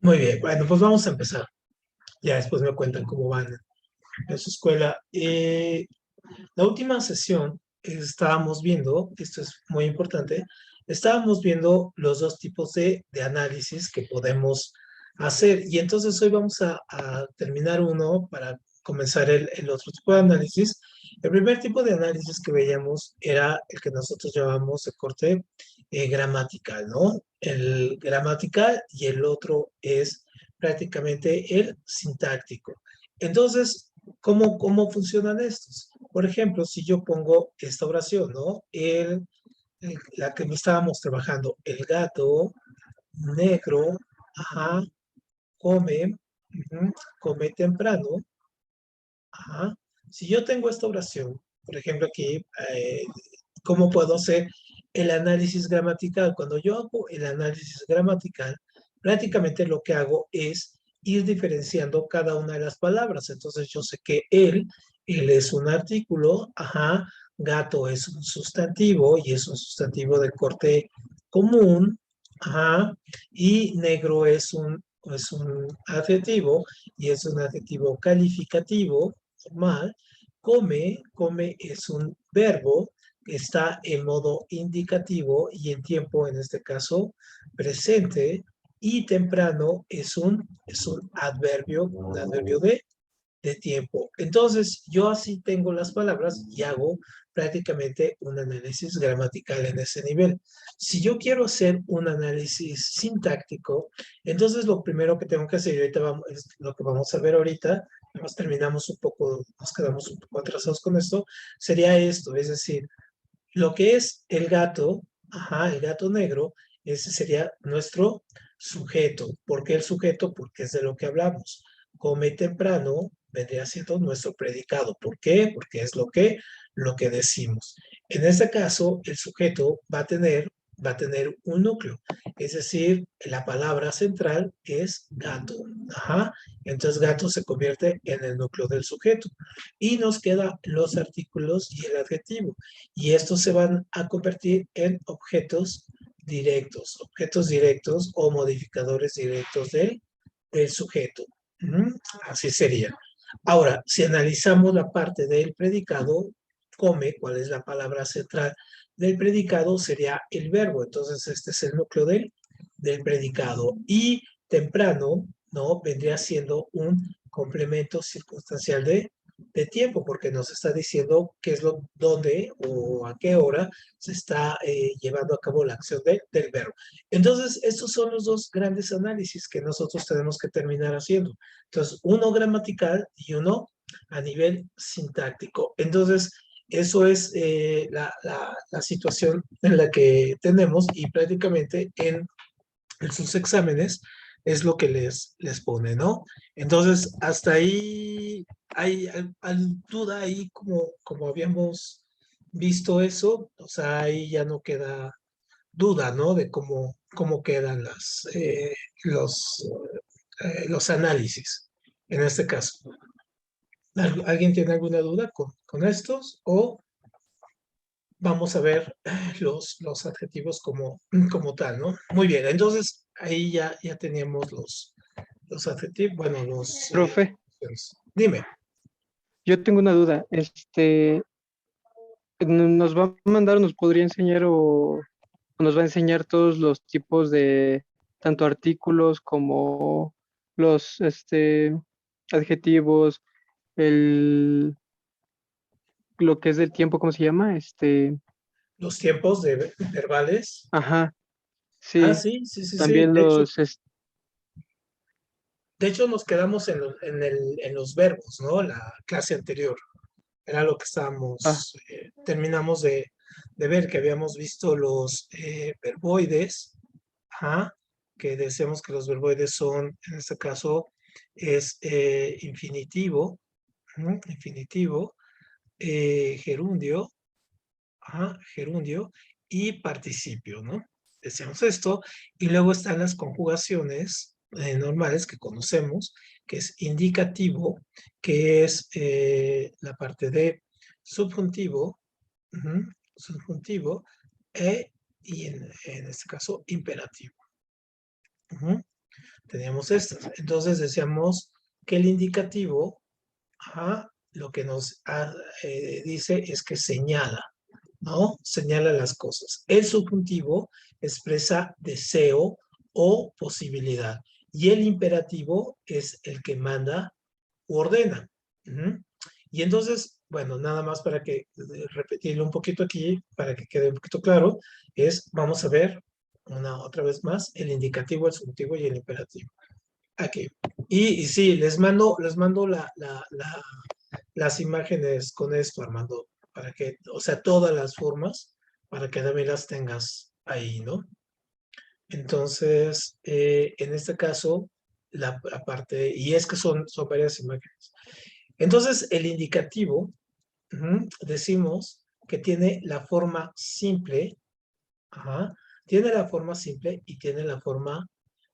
Muy bien, bueno, pues vamos a empezar. Ya después me cuentan cómo van en su escuela. La última sesión estábamos viendo, esto es muy importante, estábamos viendo los dos tipos de análisis que podemos hacer. Y entonces hoy vamos a terminar uno para comenzar el otro tipo de análisis. El primer tipo de análisis que veíamos era el que nosotros llamamos de corte gramatical, ¿no? El gramatical y el otro es prácticamente el sintáctico. Entonces, ¿cómo funcionan estos? Por ejemplo, si yo pongo esta oración, ¿no? La que me estábamos trabajando, el gato negro, ajá, come, ujú, come temprano, ajá. Si yo tengo esta oración, por ejemplo aquí, ¿cómo puedo hacer el análisis gramatical? Cuando yo hago el análisis gramatical, prácticamente lo que hago es ir diferenciando cada una de las palabras. Entonces yo sé que él es un artículo, ajá, gato es un sustantivo y es un sustantivo de corte común, ajá, y negro es un adjetivo y es un adjetivo calificativo formal. Come es un verbo que está en modo indicativo y en tiempo, en este caso, presente, y temprano es un adverbio de tiempo. Entonces, yo así tengo las palabras y hago prácticamente un análisis gramatical en ese nivel. Si yo quiero hacer un análisis sintáctico, entonces lo primero que tengo que hacer, y ahorita vamos, es lo que vamos a ver ahorita, nos terminamos un poco, nos quedamos un poco atrasados con esto, sería esto, es decir, lo que es el gato, ajá, el gato negro, ese sería nuestro sujeto. ¿Por qué el sujeto? Porque es de lo que hablamos. Come temprano vendría siendo nuestro predicado. ¿Por qué? Porque es lo que decimos. En este caso, el sujeto va a tener un núcleo. Es decir, la palabra central es gato. Ajá. Entonces, gato se convierte en el núcleo del sujeto. Y nos quedan los artículos y el adjetivo y estos se van a convertir en objetos directos o modificadores directos del sujeto. Así sería. Ahora, si analizamos la parte del predicado, come, ¿cuál es la palabra central del predicado? Sería el verbo. Entonces, este es el núcleo del predicado. Y temprano, ¿no? Vendría siendo un complemento circunstancial de tiempo, porque nos está diciendo qué es dónde o a qué hora se está llevando a cabo la acción del verbo. Entonces, estos son los dos grandes análisis que nosotros tenemos que terminar haciendo. Entonces, uno gramatical y uno a nivel sintáctico. Entonces, eso es la situación en la que tenemos y prácticamente en sus exámenes es lo que les pone, ¿no? Entonces, hasta ahí hay duda ahí como habíamos visto eso, o sea, ahí ya no queda duda, ¿no? De cómo quedan los análisis en este caso. ¿Alguien tiene alguna duda con estos? O vamos a ver los adjetivos como tal, ¿no? Muy bien, entonces ahí ya teníamos los adjetivos, bueno, Profe, dime. yo tengo una duda. ¿Nos va a mandar, nos podría enseñar o nos va a enseñar todos los tipos de tanto artículos como los adjetivos, el lo que es del tiempo, ¿cómo se llama? Los tiempos verbales. Ajá, Ah, sí, sí, sí, sí, sí. también los, De hecho nos quedamos en los verbos, ¿no? La clase anterior. Era lo que ah, terminamos de ver, que habíamos visto los verboides, ajá, que decíamos que los verboides son, en este caso, es infinitivo, infinitivo, gerundio, ajá, gerundio y participio, ¿no? Decíamos esto, y luego están las conjugaciones normales que conocemos, que es indicativo, que es la parte de subjuntivo, ujú, subjuntivo, y en este caso imperativo. Ujú. Teníamos estas. Entonces decíamos que el indicativo, ajá, lo que nos dice es que señala, ¿no? Señala las cosas. El subjuntivo expresa deseo o posibilidad. Y el imperativo es el que manda u ordena. Ujú. Y entonces, bueno, nada más para que repetirlo un poquito aquí, para que quede un poquito claro, es, vamos a ver una otra vez más, el indicativo, el subjuntivo y el imperativo. Aquí. Y sí, les mando las imágenes con esto, Armando, para que, o sea, todas las formas, para que también las tengas ahí, ¿no? Entonces, en este caso, la parte, y es que son varias imágenes. Entonces, el indicativo, decimos que tiene la forma simple, ajá, tiene la forma simple y tiene la forma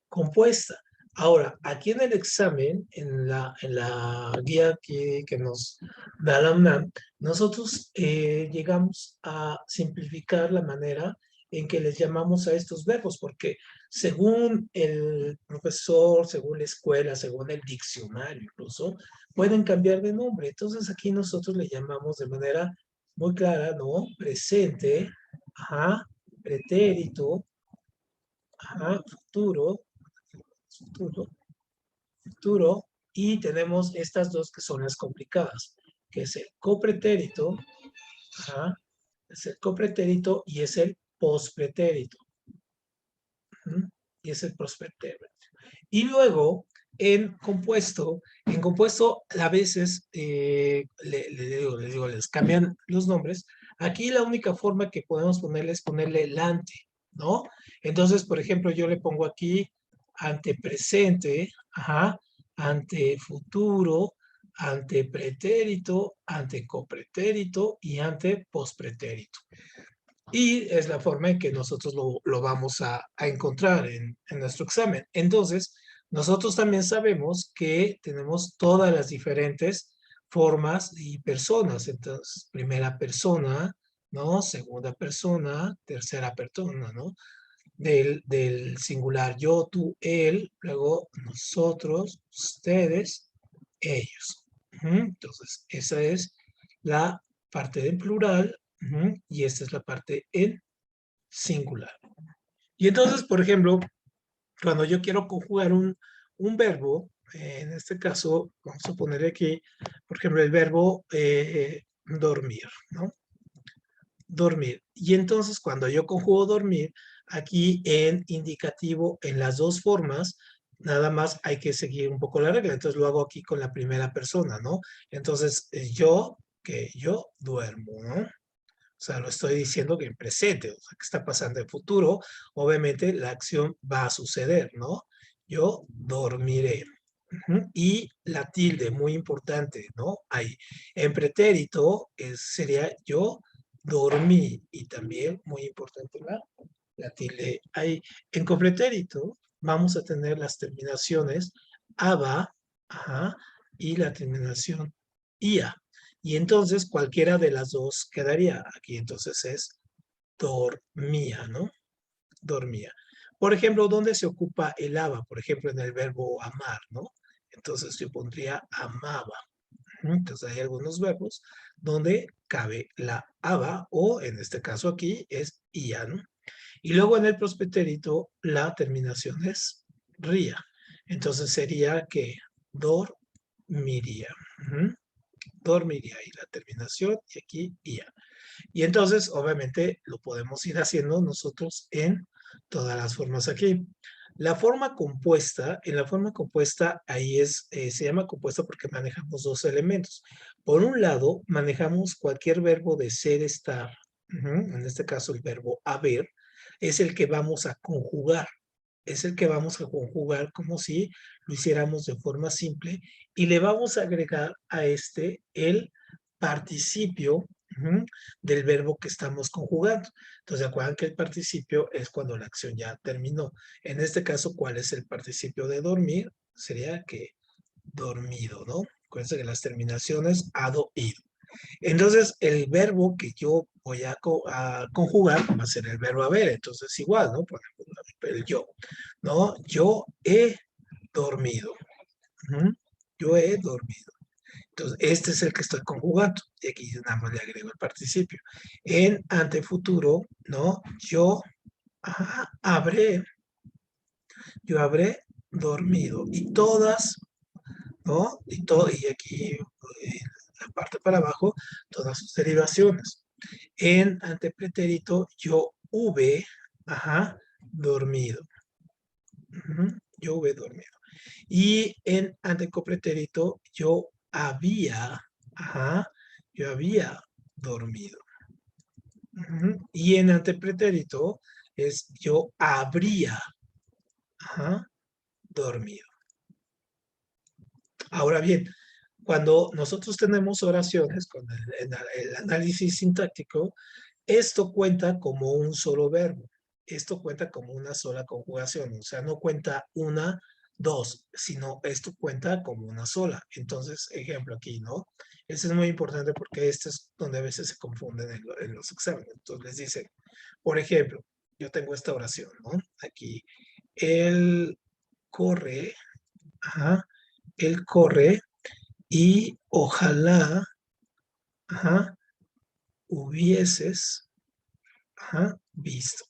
compuesta. Ahora, aquí en el examen, en la guía que nos da la UNAM, nosotros llegamos a simplificar la manera en que les llamamos a estos verbos, porque según el profesor, según la escuela, según el diccionario incluso, pueden cambiar de nombre. Entonces aquí nosotros le llamamos de manera muy clara, ¿no? Presente, ajá, pretérito, ajá, futuro, futuro, futuro, y tenemos estas dos que son las complicadas, que es el copretérito, ajá, es el copretérito y es el pospretérito. Y es el pospretérito. Y luego, en compuesto a veces les cambian los nombres. Aquí la única forma que podemos ponerle es ponerle el ante, ¿no? Entonces, por ejemplo, yo le pongo aquí ante presente, ajá, ante futuro, ante pretérito, ante copretérito y ante pospretérito. Y es la forma en que nosotros lo vamos a encontrar en nuestro examen. Entonces, nosotros también sabemos que tenemos todas las diferentes formas y personas. Entonces, primera persona, ¿no? Segunda persona, tercera persona, ¿no? Del singular yo, tú, él, luego nosotros, ustedes, ellos. Entonces, esa es la parte en plural, y esta es la parte en singular. Y entonces, por ejemplo, cuando yo quiero conjugar un verbo, en este caso, vamos a poner aquí, por ejemplo, el verbo dormir, ¿no? Dormir. Y entonces, cuando yo conjugo dormir, aquí en indicativo, en las dos formas, nada más hay que seguir un poco la regla. Entonces, lo hago aquí con la primera persona, ¿no? Entonces, yo, que yo duermo, ¿no? O sea, lo estoy diciendo que en presente, o sea, que está pasando en futuro, obviamente la acción va a suceder, ¿no? Yo dormiré. Y la tilde, muy importante, ¿no? Ahí. En pretérito sería yo dormí, y también muy importante la tilde ahí. En copretérito vamos a tener las terminaciones aba, ajá, y la terminación ia. Y entonces cualquiera de las dos quedaría. Aquí entonces es dormía, ¿no? Dormía. Por ejemplo, ¿dónde se ocupa el aba? Por ejemplo, en el verbo amar, ¿no? Entonces yo pondría amaba. Entonces hay algunos verbos donde cabe la aba, o en este caso aquí es ia, ¿no? Y luego en el prospetérito la terminación es ría. Entonces sería que dormiría. Dormiría, y la terminación, y aquí ia. Y entonces, obviamente, lo podemos ir haciendo nosotros en todas las formas aquí. La forma compuesta, en la forma compuesta, ahí se llama compuesta porque manejamos dos elementos. Por un lado, manejamos cualquier verbo de ser, estar. En este caso, el verbo haber es el que vamos a conjugar. Es el que vamos a conjugar como si lo hiciéramos de forma simple, y le vamos a agregar a este el participio del verbo que estamos conjugando. Entonces, acuerdan que el participio es cuando la acción ya terminó. En este caso, ¿cuál es el participio de dormir? Sería que dormido, ¿no? Acuérdense que las terminaciones ado, ido. Entonces, el verbo que yo voy a conjugar va a ser el verbo haber. Entonces, igual, ¿no? Por ejemplo, el yo, ¿no? Yo he dormido. Ujú. Yo he dormido. Entonces, este es el que estoy conjugando. Y aquí nada más le agrego el participio. En antefuturo, ¿no? Habré, yo habré dormido. Y todas, ¿no? Y aquí, en la parte para abajo, todas sus derivaciones. En antepretérito, yo hube, dormido. Ujú. Yo hube dormido. Y en antecopretérito, yo había dormido. Ujú. Y en antepretérito es yo habría, dormido. Ahora bien, cuando nosotros tenemos oraciones con el análisis sintáctico, esto cuenta como un solo verbo. Esto cuenta como una sola conjugación. O sea, no cuenta una, dos, sino esto cuenta como una sola. Entonces, ejemplo aquí, ¿no? Este es muy importante porque este es donde a veces se confunden en los exámenes. Entonces les dicen, por ejemplo, yo tengo esta oración, ¿no? Aquí, él corre, ajá, él corre y ojalá, ajá, hubieses, visto.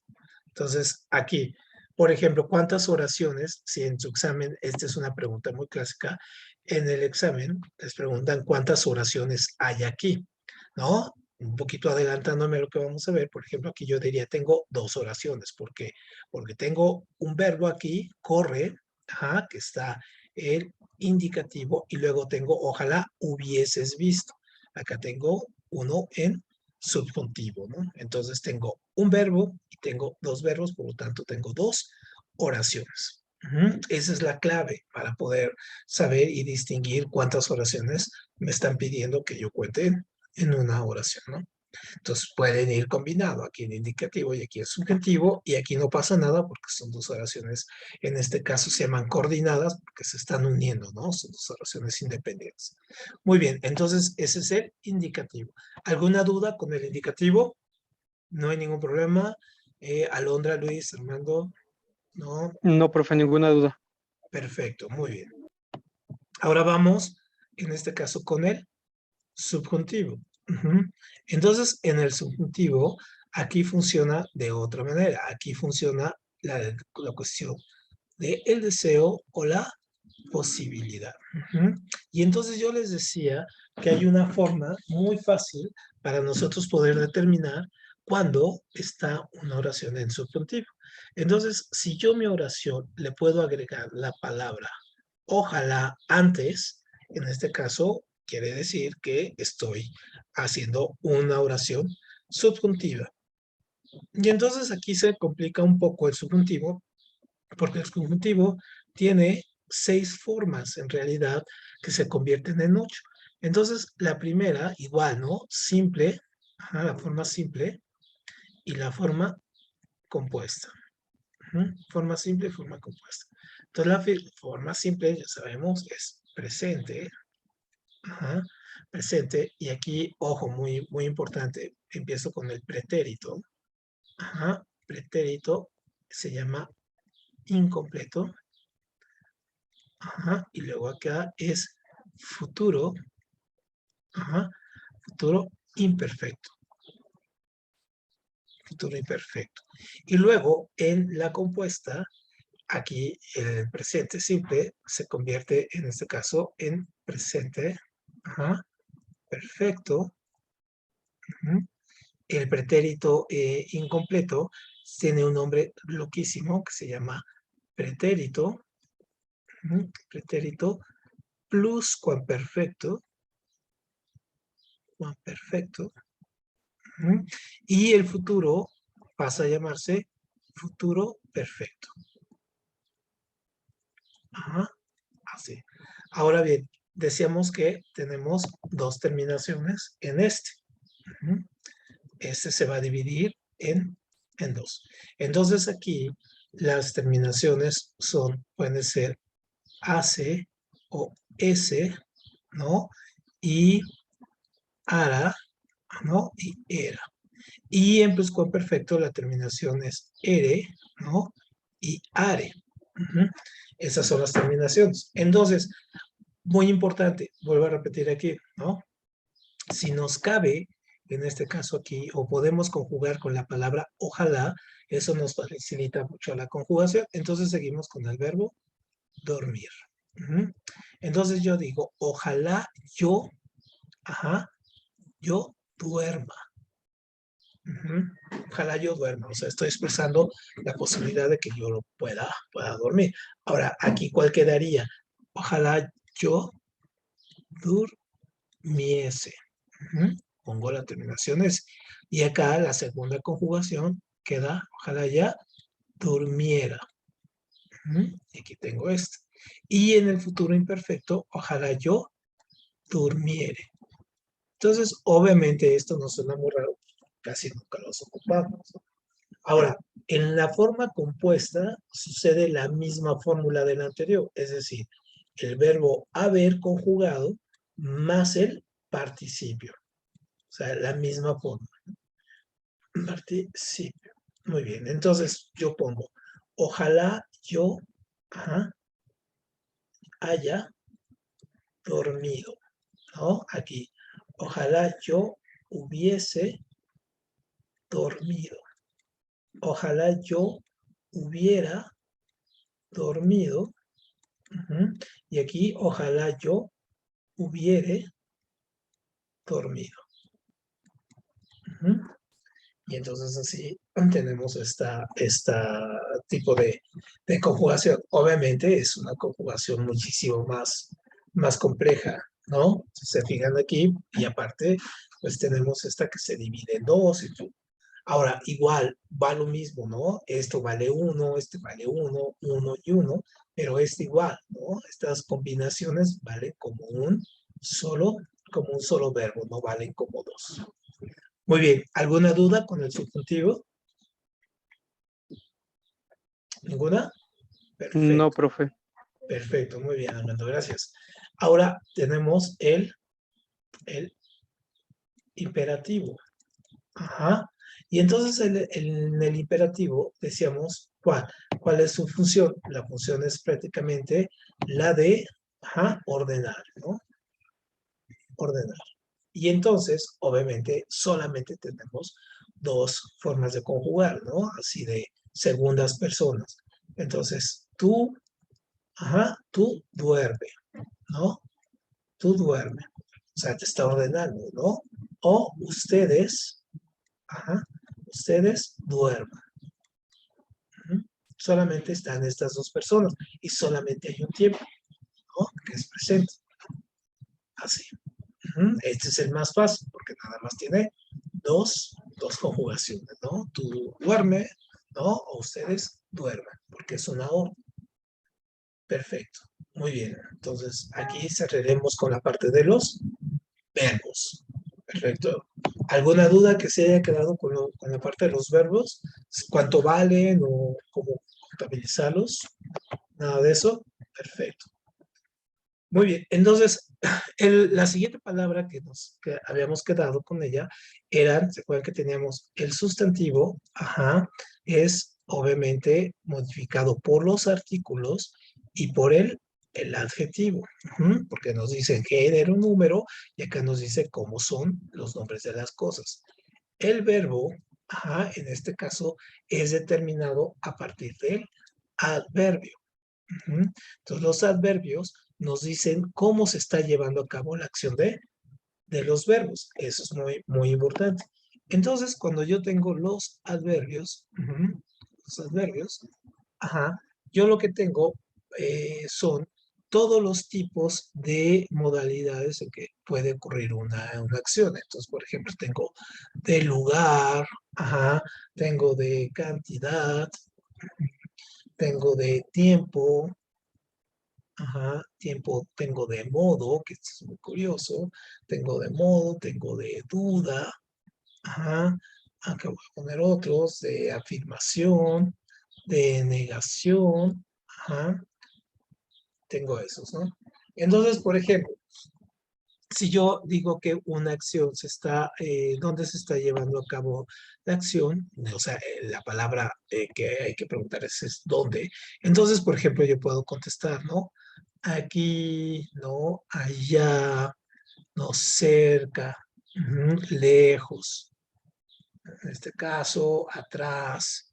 Entonces, aquí, por ejemplo, ¿cuántas oraciones? Si en su examen, esta es una pregunta muy clásica, en el examen les preguntan cuántas oraciones hay aquí, ¿no? Un poquito adelantándome a lo que vamos a ver, por ejemplo, aquí yo diría, tengo dos oraciones. ¿Por qué? Porque tengo un verbo aquí, corre, que está el indicativo, y luego tengo, ojalá hubieses visto. Acá tengo uno en subjuntivo, ¿no? Entonces tengo un verbo y tengo dos verbos, por lo tanto tengo dos oraciones. Esa es la clave para poder saber y distinguir cuántas oraciones me están pidiendo que yo cuente en una oración, ¿no? Entonces pueden ir combinado aquí en indicativo y aquí en subjuntivo, y aquí no pasa nada porque son dos oraciones, en este caso se llaman coordinadas porque se están uniendo, ¿no? Son dos oraciones independientes. Muy bien, entonces ese es el indicativo. ¿Alguna duda con el indicativo? No hay ningún problema. Alondra, Luis, Armando, no, No, profe, ninguna duda. perfecto, muy bien. Ahora vamos, en este caso, con el subjuntivo. Ujú. Entonces, en el subjuntivo, aquí funciona de otra manera. Aquí funciona la cuestión de el deseo o la posibilidad. Ujú. Y entonces yo les decía que hay una forma muy fácil para nosotros poder determinar cuándo está una oración en subjuntivo. Entonces, si yo mi oración le puedo agregar la palabra ojalá antes, en este caso quiere decir que estoy haciendo una oración subjuntiva. Y entonces aquí se complica un poco el subjuntivo, porque el subjuntivo tiene 6 formas en realidad que se convierten en 8. Entonces, la primera, igual, ¿no? Simple, la forma simple y la forma compuesta. Forma simple y forma compuesta. Entonces, la forma simple, ya sabemos, es presente, presente, y aquí, ojo, muy, muy importante, empiezo con el pretérito, pretérito se llama incompleto, y luego acá es futuro, futuro imperfecto, futuro imperfecto. Y luego en la compuesta, aquí el presente simple se convierte en este caso en presente, perfecto. El pretérito incompleto tiene un nombre loquísimo que se llama pretérito, pretérito pluscuamperfecto, perfecto, y el futuro pasa a llamarse futuro perfecto. Así. Ahora bien, decíamos que tenemos dos terminaciones en este. Este se va a dividir en dos. Entonces aquí las terminaciones pueden ser AC o S, ¿no? Y ara, ¿no? Y era. Y en pluscuamperfecto la terminación es ere, ¿no? Y are. Ujú. Esas son las terminaciones. Entonces, muy importante, vuelvo a repetir aquí, ¿no? Si nos cabe, en este caso aquí, o podemos conjugar con la palabra ojalá, eso nos facilita mucho la conjugación. Entonces seguimos con el verbo dormir. Ujú. Entonces yo digo, ojalá yo, ajá, yo duerma. Ujú. Ojalá yo duerma, o sea, estoy expresando la posibilidad de que yo lo pueda dormir. Ahora, aquí, ¿cuál quedaría? Ojalá yo durmiese. Ujú. Pongo la terminación es. Y acá la segunda conjugación queda, ojalá ya durmiera. Ujú. Y aquí tengo esto. Y en el futuro imperfecto, ojalá yo durmiere. Entonces, obviamente esto no suena muy raro, casi nunca los ocupamos, ¿no? Ahora, en la forma compuesta sucede la misma fórmula del anterior, es decir, el verbo haber conjugado más el participio, o sea, la misma forma. Participio. Muy bien, entonces yo pongo, ojalá yo ajá, haya dormido, ¿no? Aquí, ojalá yo hubiese dormido. Ojalá yo hubiera dormido. Ujú. Y aquí, ojalá yo hubiere dormido. Ujú. Y entonces así tenemos esta tipo de conjugación. Obviamente es una conjugación muchísimo más compleja, ¿no? Si se fijan aquí, y aparte, pues tenemos esta que se divide en dos. Ahora, igual, va lo mismo, ¿no? Esto vale uno, este vale uno, uno y uno, pero este igual, ¿no? Estas combinaciones valen como un solo verbo, no valen como dos. Muy bien, ¿alguna duda con el subjuntivo? ¿Ninguna? No, Perfecto, profe. perfecto, muy bien, Armando, gracias. Ahora tenemos el imperativo. Ajá. Y entonces en el imperativo decíamos, ¿cuál es su función? La función es prácticamente la de ajá, ordenar, ¿no? Ordenar. Y entonces, obviamente, solamente tenemos dos formas de conjugar, ¿no? Así de segundas personas. Entonces, tú, ajá, tú duerme, ¿no? Tú duerme. O sea, te está ordenando, ¿no? O ustedes, ajá, ustedes duerman. Ujú. Solamente están estas dos personas y solamente hay un tiempo, ¿no? Que es presente. Así. Ujú. Este es el más fácil porque nada más tiene dos conjugaciones, ¿no? Tú duerme, ¿no? O ustedes duermen, porque es una orden. Perfecto. Muy bien. Entonces, aquí cerraremos con la parte de los verbos. Perfecto. ¿Alguna duda que se haya quedado con la parte de los verbos? ¿Cuánto valen o cómo contabilizarlos? Nada de eso. Perfecto. Muy bien. Entonces, la siguiente palabra que habíamos quedado con ella era, ¿se acuerdan que teníamos el sustantivo? Ajá. Es obviamente modificado por los artículos y por el adjetivo. Ujú. Porque nos dicen género, número, y acá nos dice cómo son los nombres de las cosas. El verbo, ajá, en este caso, es determinado a partir del adverbio. Ujú. Entonces, los adverbios nos dicen cómo se está llevando a cabo la acción de los verbos. Eso es muy importante. Entonces, cuando yo tengo ujú, los adverbios, ajá, yo lo que tengo son todos los tipos de modalidades en que puede ocurrir una acción. Entonces, por ejemplo, tengo de lugar, ajá, tengo de cantidad, tengo de tiempo, ajá, tiempo, tengo de modo, que esto es muy curioso, tengo de modo, tengo de duda, ajá, acá voy a poner otros, de afirmación, de negación, ajá, tengo esos, ¿no? Entonces, por ejemplo, Si yo digo que una acción ¿dónde se está llevando a cabo la acción? O sea, la palabra que hay que preguntar es ¿dónde? Entonces, por ejemplo, yo puedo contestar, ¿no? Aquí, ¿no? Allá, ¿no? Cerca, lejos. En este caso, atrás,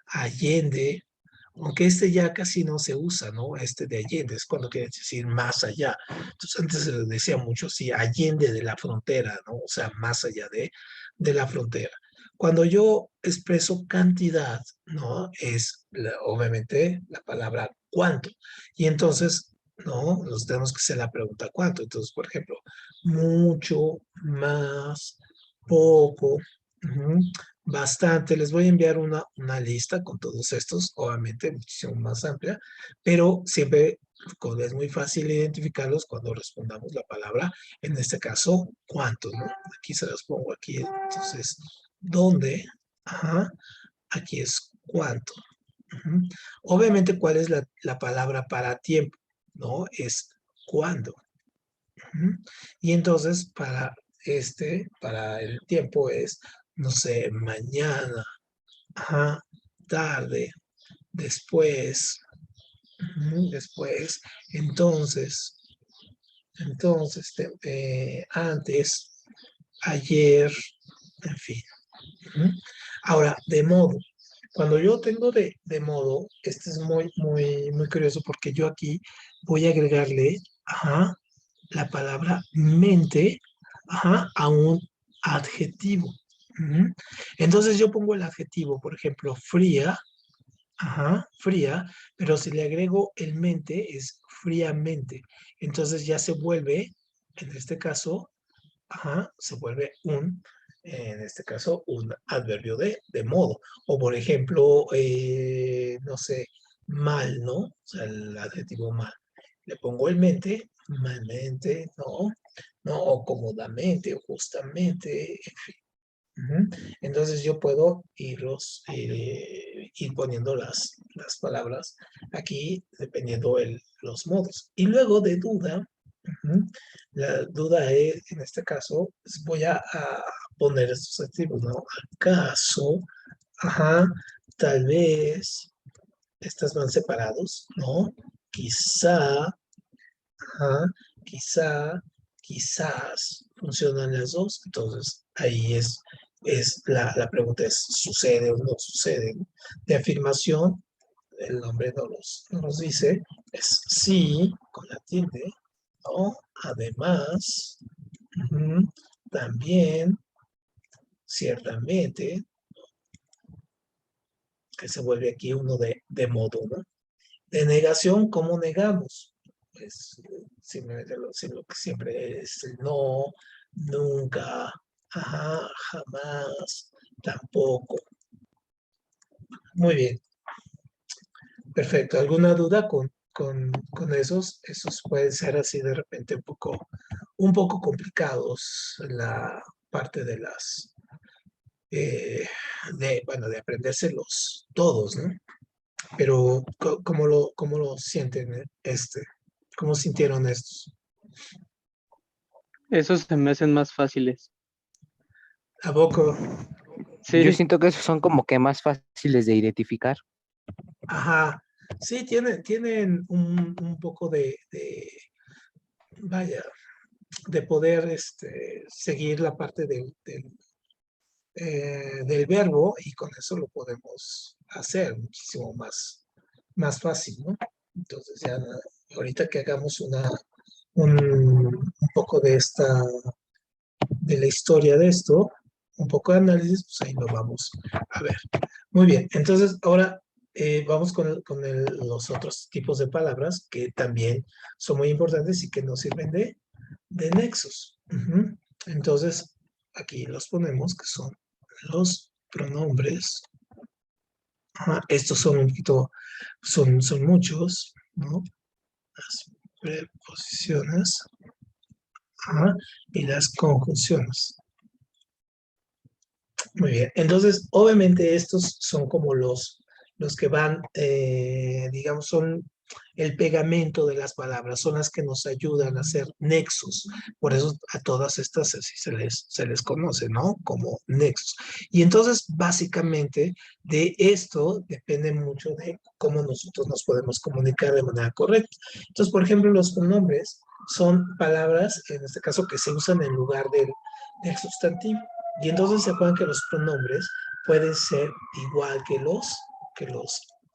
allende, aunque este ya casi no se usa, ¿no? Este de allende es cuando quiere decir más allá. Entonces antes se les decía mucho, sí, allende de la frontera, ¿no? O sea, más allá de la frontera. Cuando yo expreso cantidad, ¿no? Obviamente la palabra cuánto. Y entonces, ¿no? Nos tenemos que hacer la pregunta cuánto. Entonces, por ejemplo, mucho, más, poco, ujú, bastante. Les voy a enviar una lista con todos estos, obviamente muchísimo más amplia, pero siempre es muy fácil identificarlos cuando respondamos la palabra, en este caso, ¿cuántos? ¿No? Aquí se los pongo aquí, entonces, ¿dónde? Ajá, aquí es cuánto. Ujú. Obviamente, ¿cuál es la palabra para tiempo? ¿No? Es cuándo. Ujú. Y entonces, para el tiempo es, no sé, mañana, ajá, tarde, después, después, entonces, antes, ayer, en fin. Ujú. Ahora, de modo. Cuando yo tengo de modo, este es muy, muy, muy curioso porque yo aquí voy a agregarle, ajá, la palabra mente, ajá, a un adjetivo. Ujú. Entonces yo pongo el adjetivo, por ejemplo, fría, ajá, fría, pero si le agrego el mente es fríamente. Entonces ya se vuelve, en este caso, ajá, se vuelve en este caso, un adverbio de modo. O por ejemplo, no sé, mal, ¿no? O sea, el adjetivo mal. Le pongo el mente, malmente, ¿no? No, o cómodamente, o justamente, en fin. Ujú. Entonces yo puedo ir poniendo las palabras aquí dependiendo los modos. Y luego de duda, ujú, la duda es, en este caso, voy a poner estos activos, ¿no? ¿Acaso? Ajá, tal vez, estas van separados, ¿no? Quizá, ajá, quizá, quizás funcionan las dos. Entonces, ahí la pregunta es, ¿sucede o no sucede? De afirmación, el nombre no nos dice, es sí, con la tilde, ¿no? Además, ujú, también, ciertamente, que se vuelve aquí uno de modo, ¿no? De negación, ¿cómo negamos? Pues simplemente lo que siempre es el no, nunca, ajá, jamás, tampoco. Muy bien, perfecto. ¿Alguna duda con esos? Esos pueden ser así de repente un poco complicados la parte eh, bueno, de aprendérselos todos, ¿no? Pero, ¿cómo lo sienten ¿Cómo sintieron estos? Esos se me hacen más fáciles. ¿A poco? Yo Sí, siento que esos son como que más fáciles de identificar. Ajá. Sí, tienen un poco vaya, de poder seguir la parte del verbo y con eso lo podemos hacer muchísimo más fácil, ¿no? Entonces ya ahorita que hagamos un poco de la historia de esto, un poco de análisis, pues ahí lo vamos a ver. Muy bien, entonces ahora vamos con los otros tipos de palabras que también son muy importantes y que nos sirven de nexos. Ujú. Entonces, aquí los ponemos que son los pronombres. Ajá, estos son un poquito, son muchos, ¿no? Las preposiciones, ajá, y las conjunciones. Muy bien. Entonces, obviamente estos son como los que van, digamos, son el pegamento de las palabras, son las que nos ayudan a hacer nexos. Por eso a todas estas así se les conoce, ¿no? Como nexos. Y entonces, básicamente, de esto depende mucho de cómo nosotros nos podemos comunicar de manera correcta. Entonces, por ejemplo, los pronombres son palabras, en este caso, que se usan en lugar del sustantivo. Y entonces se acuerdan que los pronombres pueden ser igual que los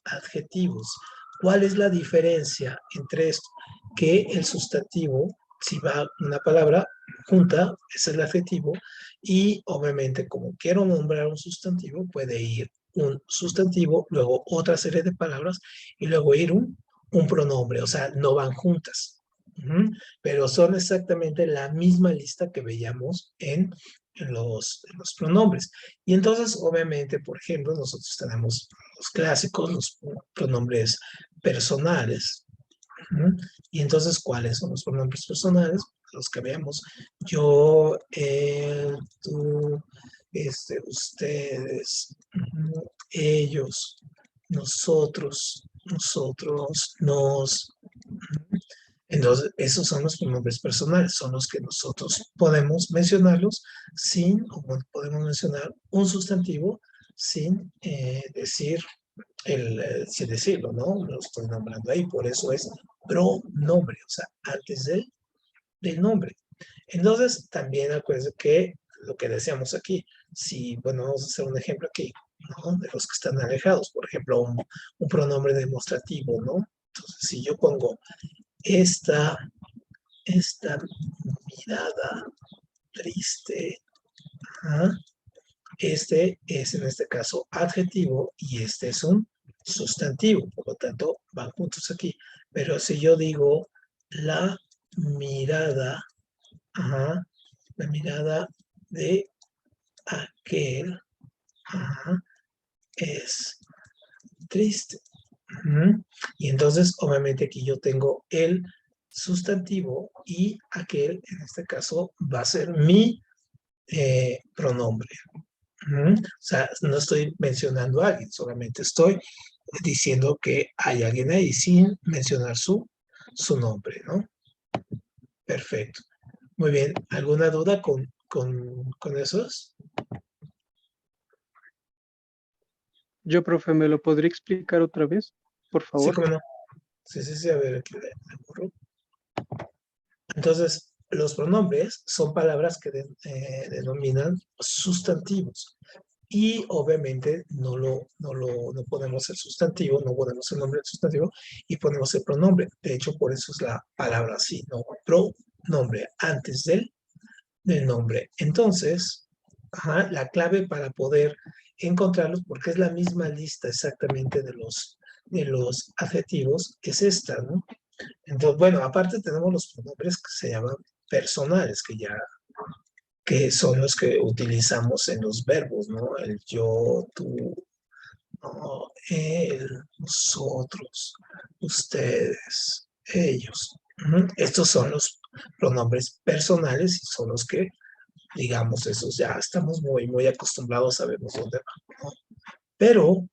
adjetivos. ¿Cuál es la diferencia entre esto? Que el sustantivo, si va una palabra junta, es el adjetivo, y obviamente como quiero nombrar un sustantivo, puede ir un sustantivo, luego otra serie de palabras, y luego ir un pronombre, o sea, no van juntas. Pero son exactamente la misma lista que veíamos en los pronombres. Y entonces, obviamente, por ejemplo, nosotros tenemos los clásicos, los pronombres personales. Y entonces, ¿cuáles son los pronombres personales? Los que veamos. Yo, él, tú, ustedes, ellos, nosotros, nos. Entonces, esos son los pronombres personales, son los que nosotros podemos mencionarlos sin, o podemos mencionar un sustantivo sin sin decirlo, ¿no? Lo estoy nombrando ahí, por eso es pronombre, o sea, antes del nombre. Entonces, también acuérdense que lo que decíamos aquí, si, bueno, vamos a hacer un ejemplo aquí, ¿no? De los que están alejados, por ejemplo, un pronombre demostrativo, ¿no? Entonces, si yo pongo esta mirada triste, ¿ah? Este es en este caso adjetivo y este es un sustantivo, por lo tanto van juntos aquí. Pero si yo digo la mirada, ajá, la mirada de aquel, ajá, es triste. Y entonces, obviamente, aquí yo tengo el sustantivo y aquel, en este caso, va a ser mi pronombre. O sea, no estoy mencionando a alguien, solamente estoy diciendo que hay alguien ahí sin mencionar su nombre, ¿no? Perfecto. Muy bien. ¿Alguna duda con esos? Yo, profe, ¿me lo podría explicar otra vez, por Sí, favor? cómo no. Sí, a ver, aquí le borro. Entonces, los pronombres son palabras que denominan sustantivos. Y obviamente no ponemos el sustantivo, no ponemos el nombre del sustantivo y ponemos el pronombre. De hecho, por eso es la palabra así, ¿no? Pronombre antes del nombre. Entonces, ajá, la clave para poder encontrarlos, porque es la misma lista exactamente de los adjetivos, es esta, ¿no? Entonces, bueno, aparte tenemos los pronombres que se llaman personales, que son los que utilizamos en los verbos, ¿no? El yo, tú, no, él, nosotros, ustedes, ellos. Estos son los pronombres personales y son los que, digamos, esos ya estamos muy acostumbrados, sabemos dónde van, ¿no? Pero,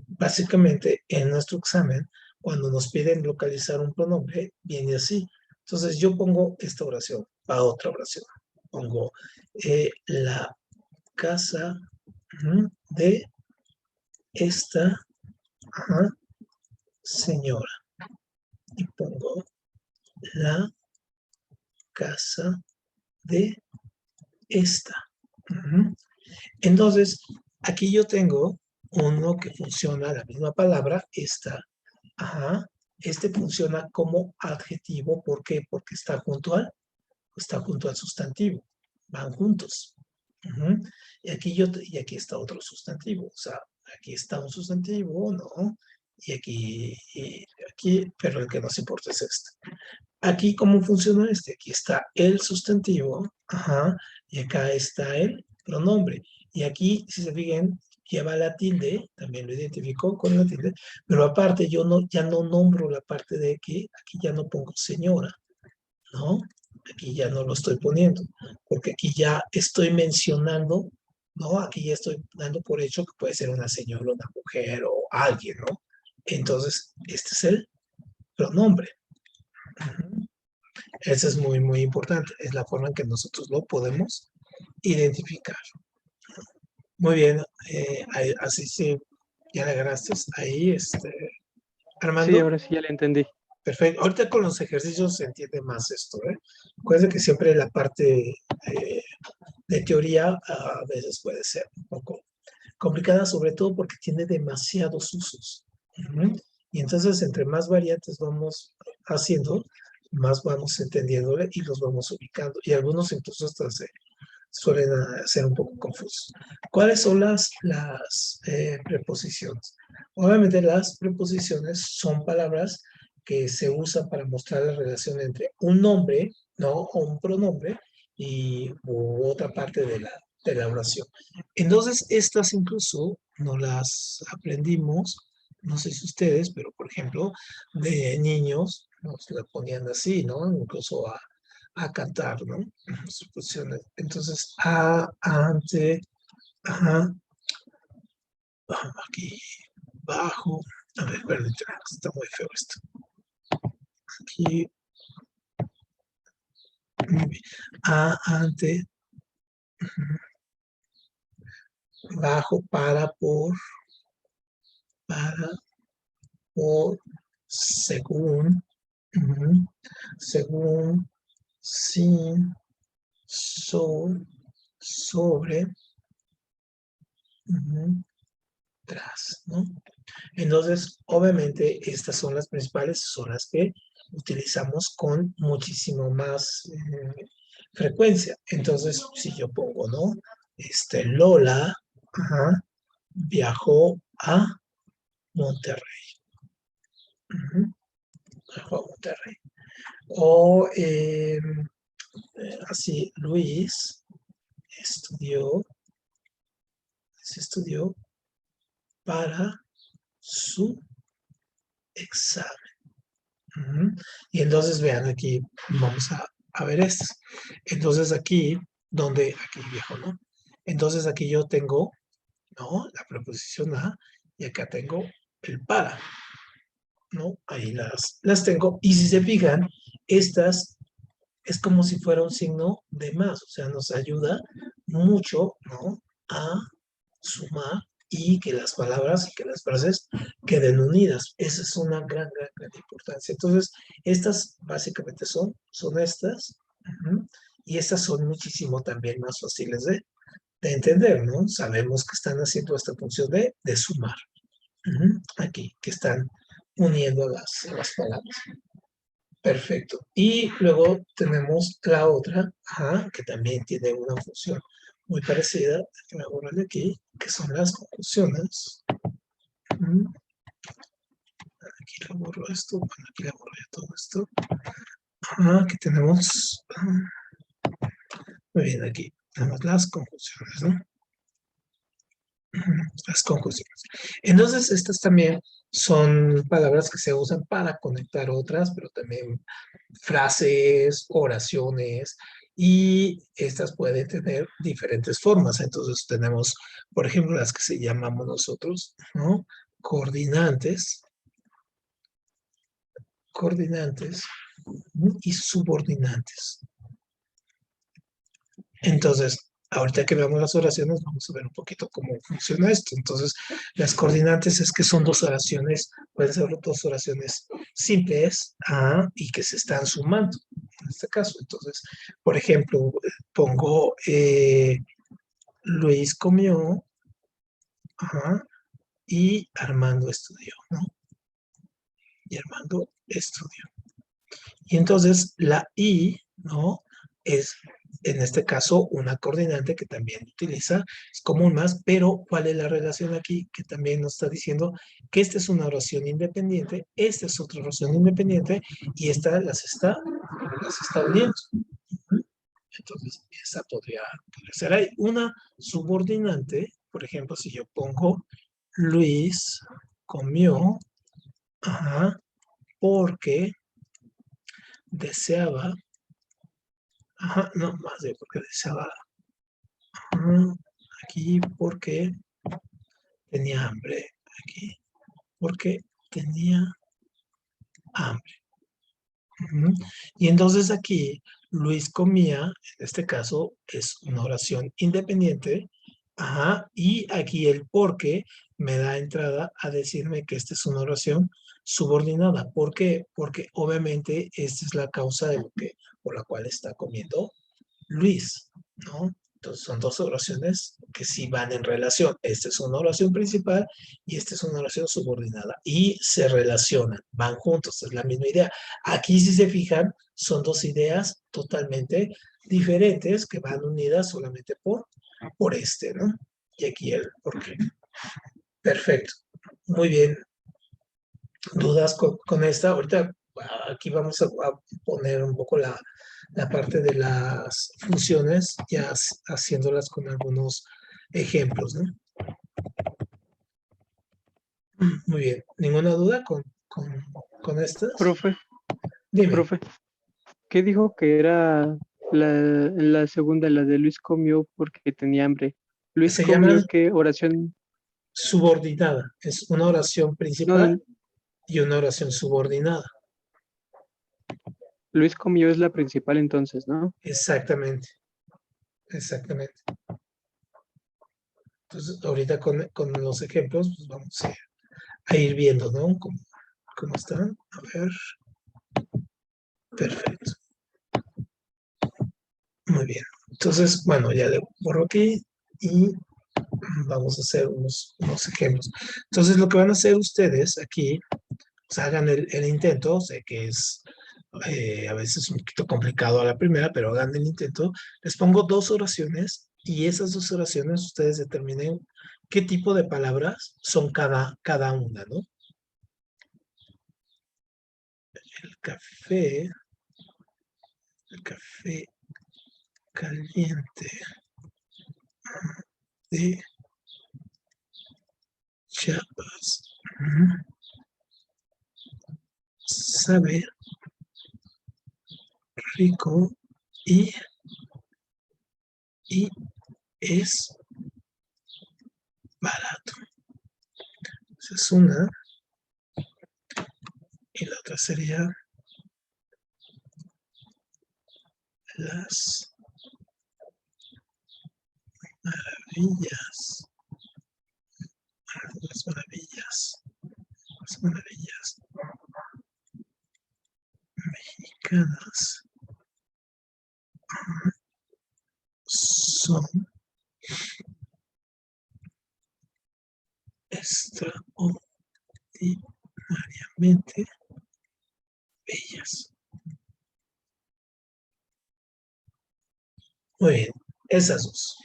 básicamente, en nuestro examen, cuando nos piden localizar un pronombre, viene así. Entonces, yo pongo esta oración, a otra oración. Pongo la casa de esta señora. Y pongo la casa de esta. Entonces, aquí yo tengo uno que funciona, la misma palabra, esta. Este funciona como adjetivo. ¿Por qué? Porque está junto al sustantivo. Van juntos. Y aquí está otro sustantivo. O sea, aquí está un sustantivo, ¿no? Y aquí, pero el que nos importa es este. Aquí, ¿cómo funciona este? Aquí está el sustantivo, y acá está el pronombre. Y aquí, si se fijan, lleva la tilde, también lo identificó con la tilde, pero aparte yo ya no nombro la parte de aquí ya no pongo señora, ¿no? Aquí ya no lo estoy poniendo, porque aquí ya estoy mencionando, ¿no? Aquí ya estoy dando por hecho que puede ser una señora, una mujer o alguien, ¿no? Entonces, este es el pronombre. Ujú. Eso es muy, muy importante. Es la forma en que nosotros lo podemos identificar. Muy bien, así sí, ya le agarraste ahí, Sí, Armando. ahora sí ya le entendí. Perfecto. Ahorita con los ejercicios se entiende más esto, ¿eh? Acuérdense que siempre la parte de teoría a veces puede ser un poco complicada, sobre todo porque tiene demasiados usos. Ujú. Y entonces, entre más variantes vamos haciendo, más vamos entendiéndole y los vamos ubicando. Y algunos incluso hasta suelen ser un poco confusos. ¿Cuáles son las preposiciones? Obviamente las preposiciones son palabras que se usan para mostrar la relación entre un nombre, ¿no? O un pronombre u otra parte de la oración. Entonces, estas incluso no las aprendimos, no sé si ustedes, pero por ejemplo, de niños nos la ponían así, ¿no? Incluso a cantar, ¿no? Suposiciones. Entonces, ante, ajá, aquí, bajo. A ver, permíteme, está muy feo esto. Aquí, muy bien. Ante, bajo, para, por, según, ujú, según, sin, sobre, ujú, tras, ¿no? Entonces, obviamente, estas son las principales, son las que utilizamos con muchísimo más frecuencia. Entonces, si yo pongo, ¿no? Lola, ajá, viajó a Monterrey. Ujú, viajó a Monterrey. O así, Luis estudió, se estudió para su examen. Ujú. Y entonces vean aquí, vamos a ver esto. Entonces aquí, aquí viejo, ¿no? Entonces aquí yo tengo, ¿no? La preposición a, y acá tengo el para, ¿no? Ahí las tengo. Y si se fijan, estas es como si fuera un signo de más, o sea, nos ayuda mucho, ¿no? A sumar y que las palabras y que las frases queden unidas. Esa es una gran, gran, gran importancia. Entonces, estas básicamente son estas, ujú, y estas son muchísimo también más fáciles de entender, ¿no? Sabemos que están haciendo esta función de sumar. Ujú, aquí, que están uniendo las palabras. Perfecto. Y luego tenemos la otra, ajá, que también tiene una función muy parecida, que me borrarle aquí, que son las conjunciones. Aquí le borro esto, bueno, aquí le borro ya todo esto. Ajá, aquí tenemos, muy bien, aquí tenemos las conjunciones, ¿no? Las conjunciones. Entonces, estas también son palabras que se usan para conectar otras, pero también frases, oraciones, y estas pueden tener diferentes formas. Entonces tenemos, por ejemplo, las que se llamamos nosotros, ¿no? Coordinantes, coordinantes y subordinantes. Entonces, ahorita que veamos las oraciones, vamos a ver un poquito cómo funciona esto. Entonces, las coordinantes es que son dos oraciones, pueden ser dos oraciones simples y que se están sumando, en este caso. Entonces, por ejemplo, pongo Luis comió, ajá, y Armando estudió, ¿no? Y Armando estudió. Y entonces la I, ¿no? Es, en este caso, una coordinante que también utiliza, es común más, pero ¿cuál es la relación aquí? Que también nos está diciendo que esta es una oración independiente, esta es otra oración independiente, y esta las está uniendo. Entonces, esa podría ser ahí. Una subordinante, por ejemplo, si yo pongo Luis comió, ajá, porque deseaba. Ajá, no, más de porque deseaba. Ajá, aquí porque tenía hambre. Aquí porque tenía hambre. Ujú. Y entonces aquí Luis comía, en este caso es una oración independiente, ajá, y aquí el por qué me da entrada a decirme que esta es una oración subordinada. ¿Por qué? Porque obviamente esta es la causa de lo que, por la cual está comiendo Luis, ¿no? Entonces son dos oraciones que sí van en relación. Esta es una oración principal y esta es una oración subordinada. Y se relacionan, van juntos, es la misma idea. Aquí, si se fijan, son dos ideas totalmente diferentes que van unidas solamente por este, ¿no? Y aquí el por qué. Perfecto. Muy bien. ¿Dudas con esta? Ahorita aquí vamos a poner un poco la parte de las funciones, ya haciéndolas con algunos ejemplos, ¿no? Muy bien. ¿Ninguna duda con estas? Profe, Dime. profe, ¿qué dijo que era la segunda, la de Luis comió porque tenía hambre? Luis Se llama comió, ¿qué oración? subordinada. Es una oración No, principal no, y una oración subordinada. Luis comió es la principal entonces, ¿no? Exactamente. Exactamente. Entonces, ahorita con los ejemplos, pues vamos a ir viendo, ¿no? ¿Cómo están? A ver. Perfecto. Muy bien. Entonces, bueno, ya le borro aquí y vamos a hacer unos ejemplos. Entonces, lo que van a hacer ustedes aquí, pues hagan el intento, sé que es a veces un poquito complicado a la primera, pero hagan el intento. Les pongo dos oraciones y esas dos oraciones ustedes determinen qué tipo de palabras son cada una, ¿no? El café caliente de Chiapas. Sabe rico y, y es barato. Esa es una. Y la otra sería las maravillas. Las maravillas. Las maravillas mexicanas son extraordinariamente bellas. Muy bien, esas dos.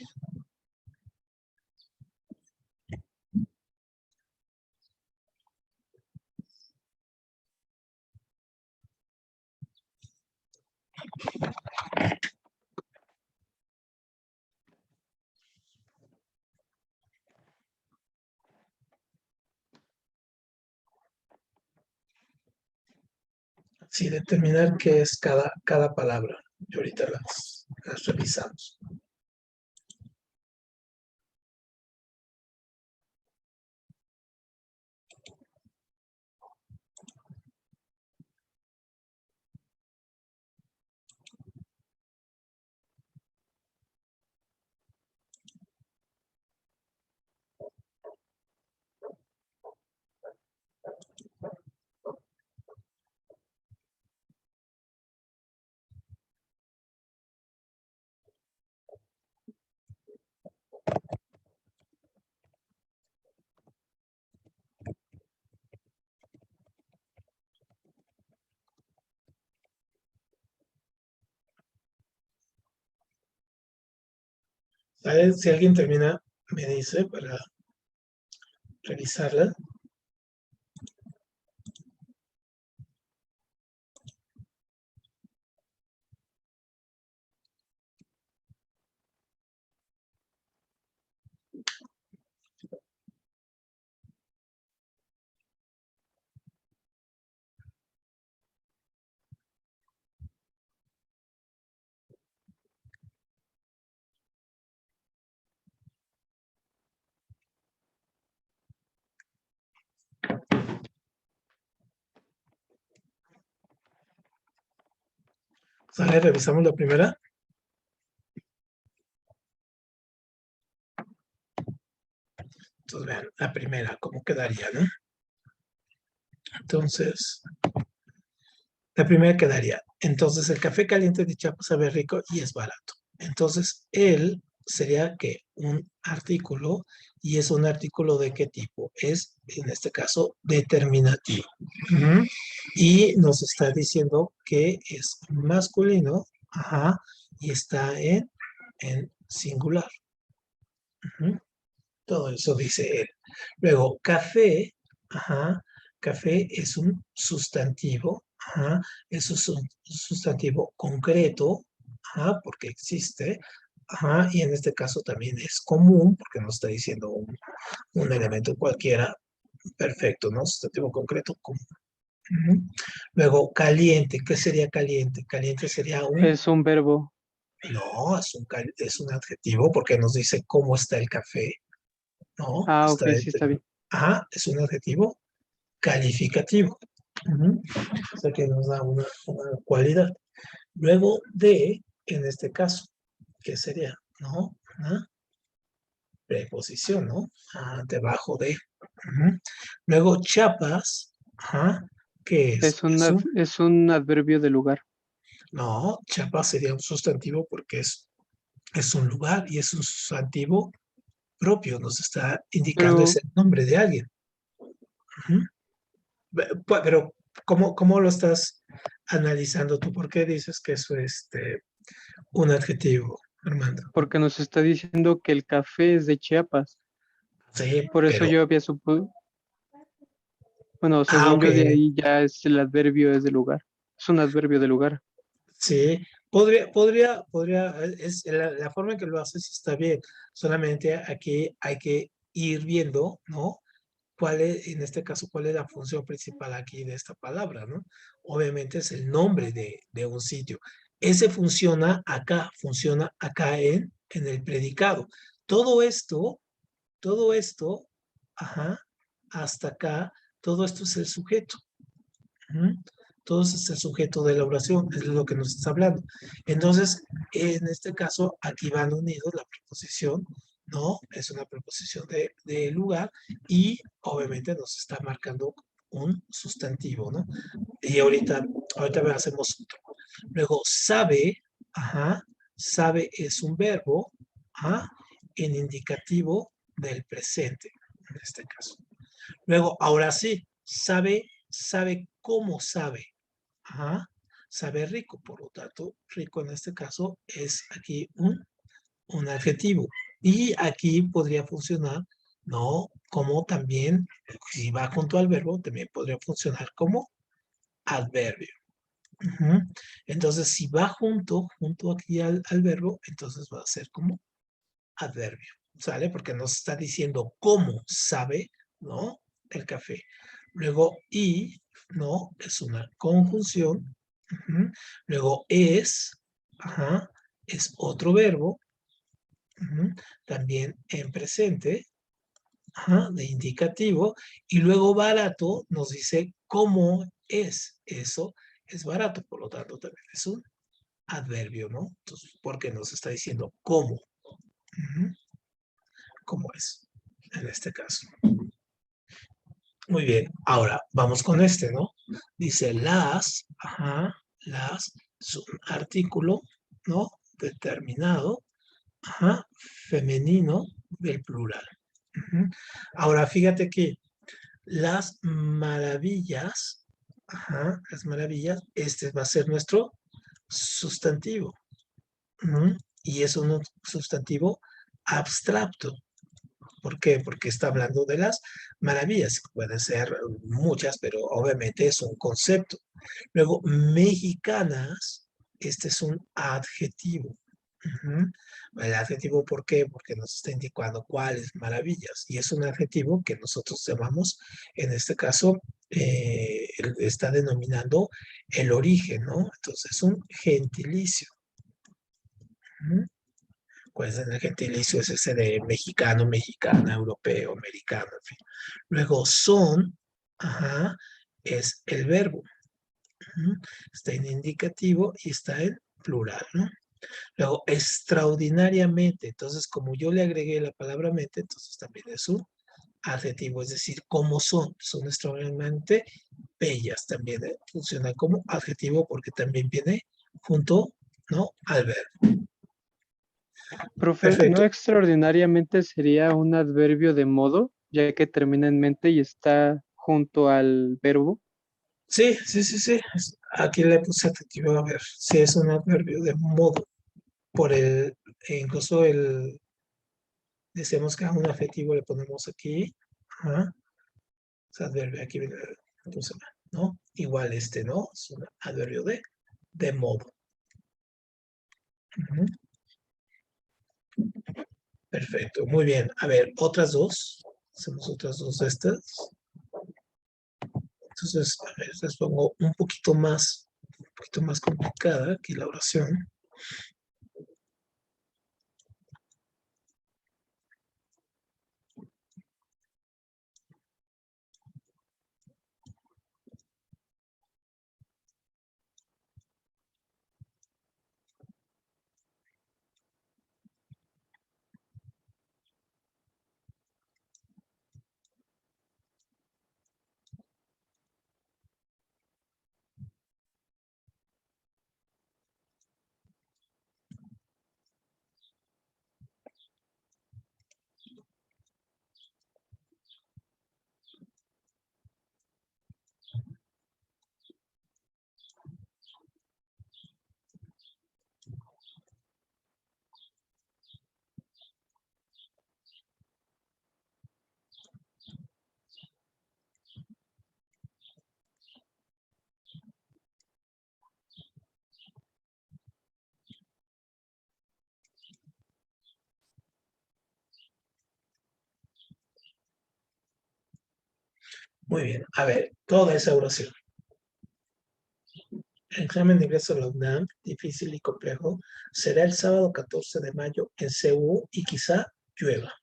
Sí, determinar qué es cada palabra. Y ahorita las revisamos. ¿Sabes? Si alguien termina, me dice para revisarla. ¿Sale? Revisamos la primera. Entonces, vean, la primera, ¿cómo quedaría, no? Entonces, la primera quedaría. Entonces, el café caliente de Chiapas sabe rico y es barato. Entonces, él sería que un artículo, y es un artículo de qué tipo? Es, en este caso, determinativo. Ujú. Y nos está diciendo que es masculino, ajá, y está en singular. Ujú. Todo eso dice él. Luego, café, ajá, café es un sustantivo, ajá, es un sustantivo concreto, ajá, porque existe, ajá, y en este caso también es común, porque no está diciendo un elemento cualquiera, perfecto, ¿no? Sustantivo concreto, común. Ujú. Luego, caliente, ¿qué sería caliente? Caliente sería Es un verbo. no, es un adjetivo, porque nos dice cómo está el café, ¿no? Ah, ok, Está sí está bien. ajá, es un adjetivo calificativo. Ujú. O sea que nos da una cualidad. Luego de, en este caso, ¿qué sería? ¿No? Una preposición, ¿no? Ah, debajo de. Ujú. Luego, chapas, ajá, ¿qué es? Es un adverbio de lugar. No, chapas sería un sustantivo porque es un lugar y es un sustantivo propio, nos está indicando Pero ese nombre de alguien. Ujú. Pero, ¿cómo lo estás analizando tú? ¿Por qué dices que eso es un adjetivo, Armando? porque nos está diciendo que el café es de Chiapas. Sí, Por eso pero, yo había supuesto, bueno, ah, según ok, yo de ahí ya es el adverbio es de lugar. Es un adverbio de lugar. sí, es la forma en que lo haces está bien, solamente aquí hay que ir viendo, ¿no? ¿Cuál es, en este caso, cuál es la función principal aquí de esta palabra, ¿no? Obviamente es el nombre de un sitio. Ese funciona acá en el predicado. Todo esto, ajá, hasta acá, todo esto es el sujeto. Ujú. Todo eso es el sujeto de la oración, es lo que nos está hablando. Entonces, en este caso, aquí van unidos la preposición, ¿no? Es una preposición de lugar y obviamente nos está marcando un sustantivo, ¿no? Y ahorita hacemos otro. Luego, sabe, ajá, sabe es un verbo, ajá, en indicativo del presente, en este caso. Luego, ahora sí, sabe cómo sabe. Ajá, sabe rico, por lo tanto, rico en este caso es aquí un adjetivo. Y aquí podría funcionar, ¿no? Como también, si va junto al verbo, también podría funcionar como adverbio. Ujú. Entonces, si va junto aquí al verbo, entonces va a ser como adverbio, ¿sale? Porque nos está diciendo cómo sabe, ¿no? El café. Luego, y, ¿no? Es una conjunción. Ujú. Luego, ajá, es otro verbo. Ujú. También en presente, ajá, de indicativo. Y luego, barato nos dice cómo es. Eso es barato, por lo tanto, también es un adverbio, ¿no? Entonces, porque nos está diciendo cómo. Ujú. Cómo es en este caso. Muy bien, ahora vamos con este, ¿no? Dice ajá, las, es un artículo, ¿no? Determinado, ajá, femenino del plural. Ujú. Ahora fíjate que las maravillas, ajá, las maravillas, este va a ser nuestro sustantivo. Ujú. Y es un sustantivo abstracto. ¿Por qué? Porque está hablando de las maravillas. Pueden ser muchas, pero obviamente es un concepto. Luego, mexicanas, este es un adjetivo. Ujú. El adjetivo, ¿por qué? Porque nos está indicando cuáles maravillas. Y es un adjetivo que nosotros llamamos, en este caso, está denominando el origen, ¿no? Entonces, es un gentilicio. Ujú. Pues en el gentilicio es ese de mexicano, mexicana, europeo, americano, en fin. Luego son, ajá, es el verbo. Ujú. Está en indicativo y está en plural, ¿no? Luego, extraordinariamente. Entonces, como yo le agregué la palabra mente, entonces también es un adjetivo, es decir, ¿cómo son? Son extraordinariamente bellas también, ¿eh? Funciona como adjetivo porque también viene junto, ¿no? Al verbo. Profe, ¿no Perfecto. extraordinariamente sería un adverbio de modo, ya que termina en mente y está junto al verbo? Sí, sí, sí, sí. Aquí le puse adjetivo, a ver, si es un adverbio de modo, por el, incluso el, decimos que a un adjetivo le ponemos aquí, ajá, es adverbio, aquí viene, entonces, ¿no? Igual este, ¿no? Es un adverbio de modo. Ujú. Perfecto, muy bien. A ver, otras dos. Hacemos otras dos de estas. Entonces, a ver, les pongo un poquito más complicada aquí la oración. Muy bien, a ver, toda esa oración. El examen de ingreso a la UNAM, difícil y complejo, será el sábado 14 de mayo en CU y quizá llueva.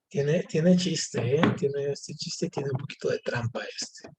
Tiene chiste, ¿eh? Tiene este chiste, tiene un poquito de trampa este.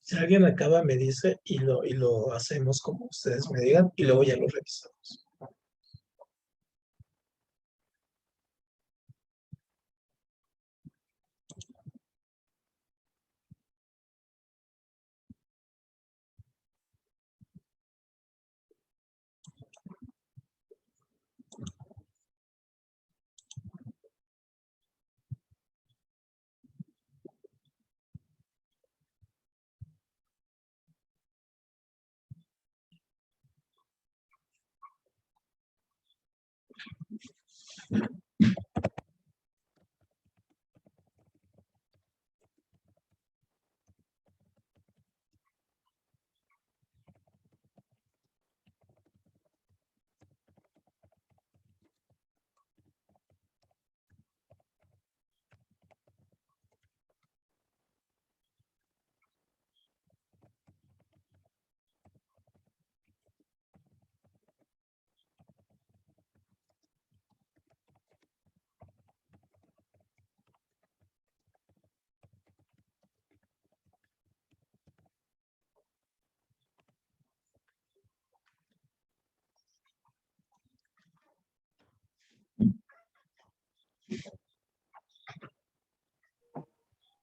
Si alguien acaba, me dice y lo hacemos como ustedes me digan y luego ya lo revisamos.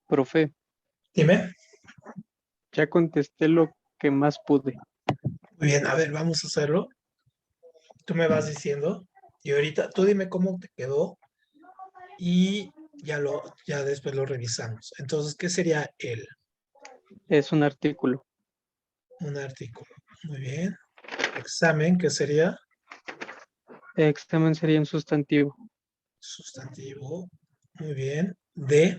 Profe, Dime. ya contesté lo que más pude. Muy bien, a ver, vamos a hacerlo. Tú me vas diciendo y ahorita tú dime cómo te quedó y ya después lo revisamos. Entonces, ¿qué sería el? Es un artículo. Un artículo. Muy bien. Examen, ¿qué sería? Examen sería un sustantivo. Sustantivo. Muy bien. De.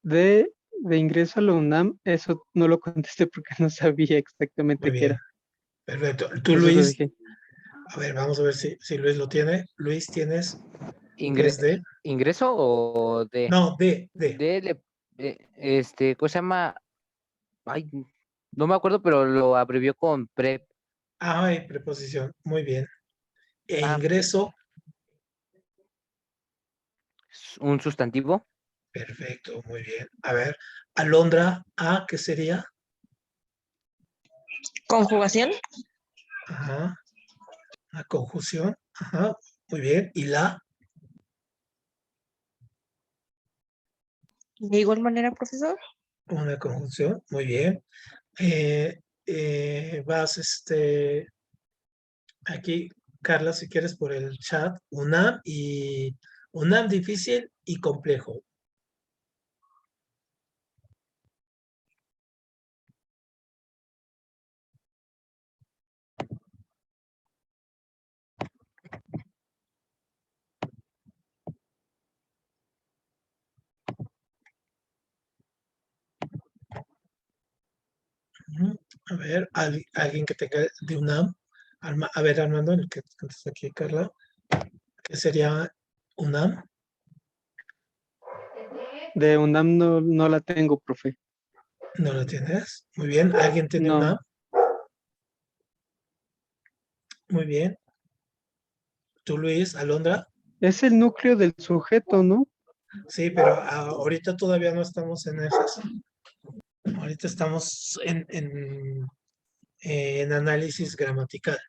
De ingreso a la UNAM, eso no lo contesté porque no sabía Muy exactamente qué bien. era. Perfecto. Tú, Por eso lo Luis, dije. a ver, vamos a ver si Luis lo tiene. Luis, ¿tienes qué Ingre- es de? ¿Ingreso o de? No, de. ¿Cómo se llama? Ay, no me acuerdo, pero lo abrevió con PREP. Ay, preposición. Muy bien. E Ah, ingreso. un sustantivo. Perfecto, muy bien. A ver, alondra, A, ¿qué sería? Conjugación. Ajá. La conjunción. Ajá. Muy bien. Y la, De igual manera, profesor. una conjunción. Muy bien. Eh, vas, aquí, Carla, si quieres por el chat, UNAM difícil y complejo. Ujú. A ver, alguien que tenga de UNAM. A ver, Armando, el que está aquí, Carla, ¿qué sería UNAM? De UNAM no la tengo, profe. ¿No lo tienes? Muy bien. ¿Alguien tiene No, UNAM? Muy bien. ¿Tú, Luis, Alondra? es el núcleo del sujeto, ¿no? Sí, pero ahorita todavía no estamos en esas. Ahorita estamos en análisis gramatical.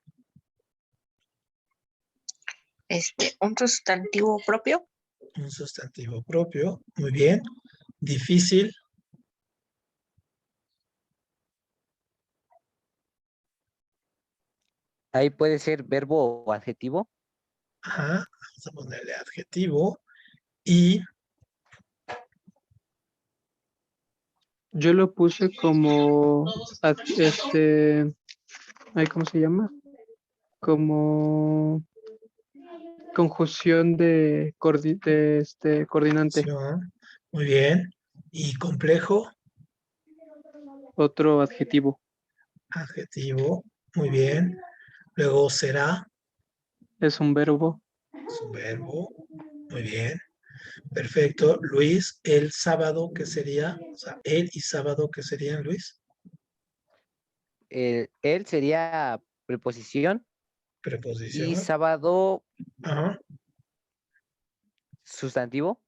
Un sustantivo propio. Un sustantivo propio. Muy bien. Difícil. Ahí puede ser verbo o adjetivo. Ajá. Vamos a ponerle adjetivo. Y Yo lo puse como, ay, ¿cómo se llama? Como conjunción de coordinante. muy bien. Y complejo. Otro adjetivo. Adjetivo. Muy bien. Luego será. Es un verbo. Es un verbo. Muy bien. Perfecto. Luis, el sábado, ¿qué sería? O sea, él y sábado, ¿qué serían, Luis? Él sería preposición y Preposición. sábado Ajá. sustantivo.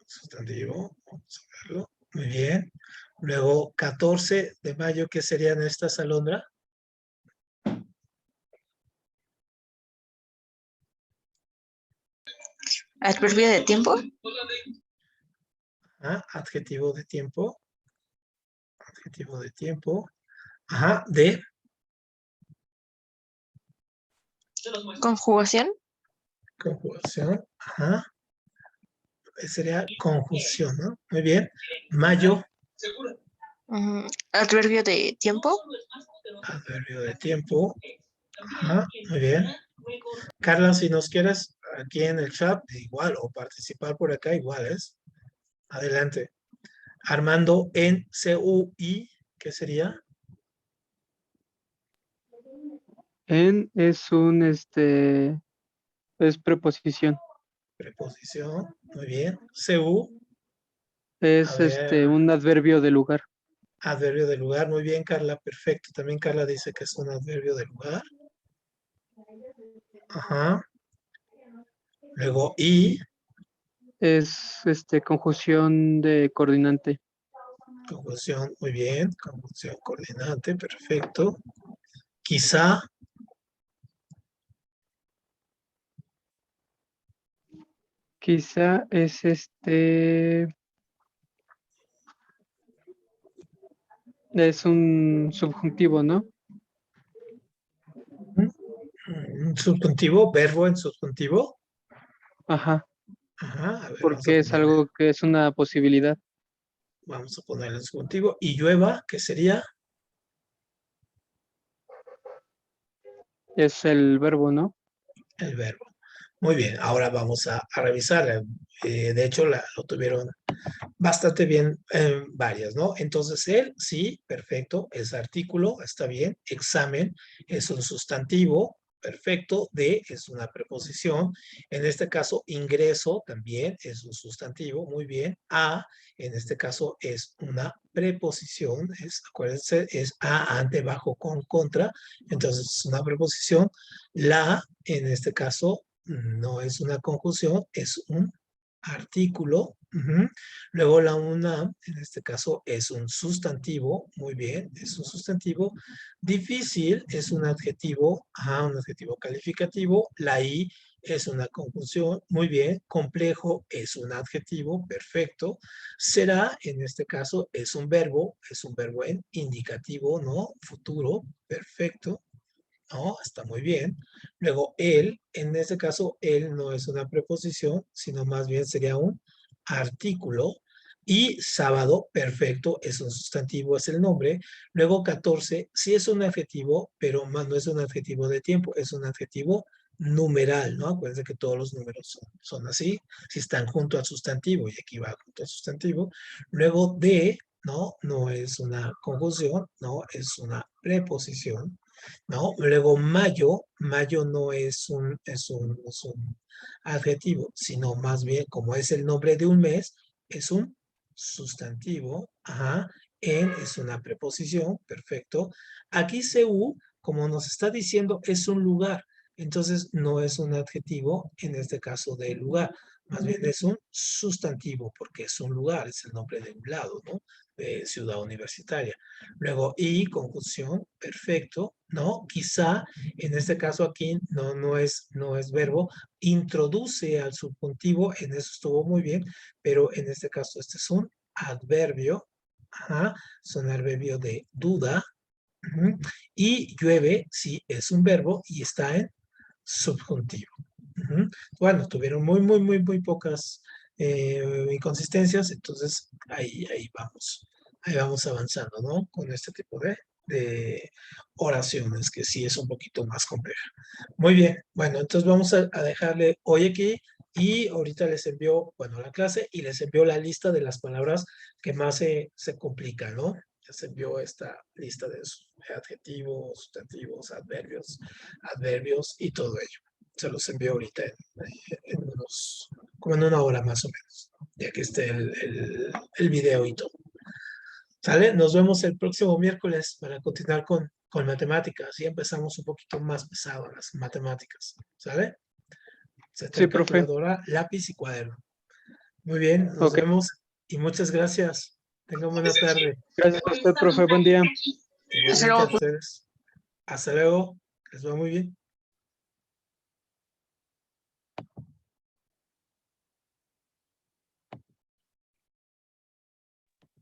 Sustantivo. Vamos a verlo. Muy bien. Luego, 14 de mayo, ¿qué serían estas, Alondra? Adverbio de tiempo. Ah, adjetivo de tiempo. Adjetivo de tiempo. Ajá, de Conjugación. conjugación. Ajá. Sería conjunción, ¿no? Muy bien. Mayo, Adverbio de tiempo. adverbio de tiempo. Ajá, muy bien. Carla, si nos quieres aquí en el chat, igual, o participar por acá, igual es. Adelante. Armando en CUI, ¿qué sería? En es preposición. Preposición, muy bien. CU, a Es ver, un adverbio de lugar. adverbio de lugar, muy bien, Carla, perfecto. También Carla dice que es un adverbio de lugar. Ajá. Luego I, Es conjunción de coordinante. conjunción, muy bien. Conjunción coordinante, perfecto. Quizá, Quizá es Es un subjuntivo, ¿no? Un subjuntivo, verbo en subjuntivo. Ajá, Ajá, a ver, porque es algo que es una posibilidad. vamos a ponerle en subjuntivo. Y llueva, ¿qué sería? Es el verbo, ¿no? El verbo. Muy bien, ahora vamos a revisar. De hecho, lo tuvieron bastante bien varias, ¿no? Entonces, él, sí, perfecto, es artículo, está bien. Examen es un sustantivo, perfecto. De es una preposición. En este caso, ingreso también es un sustantivo, muy bien. A, en este caso, es una preposición, acuérdense, es a, ante, bajo, con, contra. Entonces, es una preposición. La, en este caso, no es una conjunción, es un artículo. Ujú. Luego la una, en este caso, es un sustantivo. Muy bien, es un sustantivo. Difícil es un adjetivo, un adjetivo calificativo. La I es una conjunción. Muy bien. Complejo es un adjetivo. Perfecto. Será, en este caso, es un verbo en indicativo, ¿no? Futuro. Perfecto. ¿No? Está muy bien. Luego, él, en este caso, él no es una preposición, sino más bien sería un artículo. Y sábado, perfecto, es un sustantivo, es el nombre. Luego, 14, sí es un adjetivo, pero más no es un adjetivo de tiempo, es un adjetivo numeral, ¿no? Acuérdense que todos los números son así, si están junto al sustantivo, y aquí va junto al sustantivo. Luego, de, ¿no? No es una conjunción, no, es una preposición. ¿No? Luego mayo no es un adjetivo, sino más bien como es el nombre de un mes, es un sustantivo. En es una preposición, perfecto. Aquí CU, como nos está diciendo, es un lugar, entonces no es un adjetivo, en este caso de lugar, más bien es un sustantivo, porque es un lugar, es el nombre de un lado, ¿no? De ciudad universitaria. Luego, y conjunción, perfecto, ¿no? Quizá, en este caso aquí, no es verbo, introduce al subjuntivo, en eso estuvo muy bien, pero en este caso este es un adverbio, es un adverbio de duda, y llueve, sí, es un verbo y está en subjuntivo. Bueno, tuvieron muy, muy, muy, muy pocas inconsistencias, entonces ahí vamos avanzando, ¿no? Con este tipo de oraciones, que sí es un poquito más compleja. Muy bien, bueno, entonces vamos a dejarle hoy aquí y ahorita les envío, bueno, la clase y les envío la lista de las palabras que más se complican, ¿no? Les envió esta lista de adjetivos, sustantivos, adverbios y todo ello. Se los envío ahorita como en una hora más o menos, ya que esté el video y todo. ¿Sale? Nos vemos el próximo miércoles para continuar con matemáticas. Y empezamos un poquito más pesado las matemáticas. ¿Sale? Se Sí, trae profe. calculadora, lápiz y cuaderno. Muy bien, nos Ok. vemos y muchas gracias. Tengan buena tarde. Gracias a usted, profe. Buen día. Igualmente a ustedes. Hasta luego. Les va muy bien.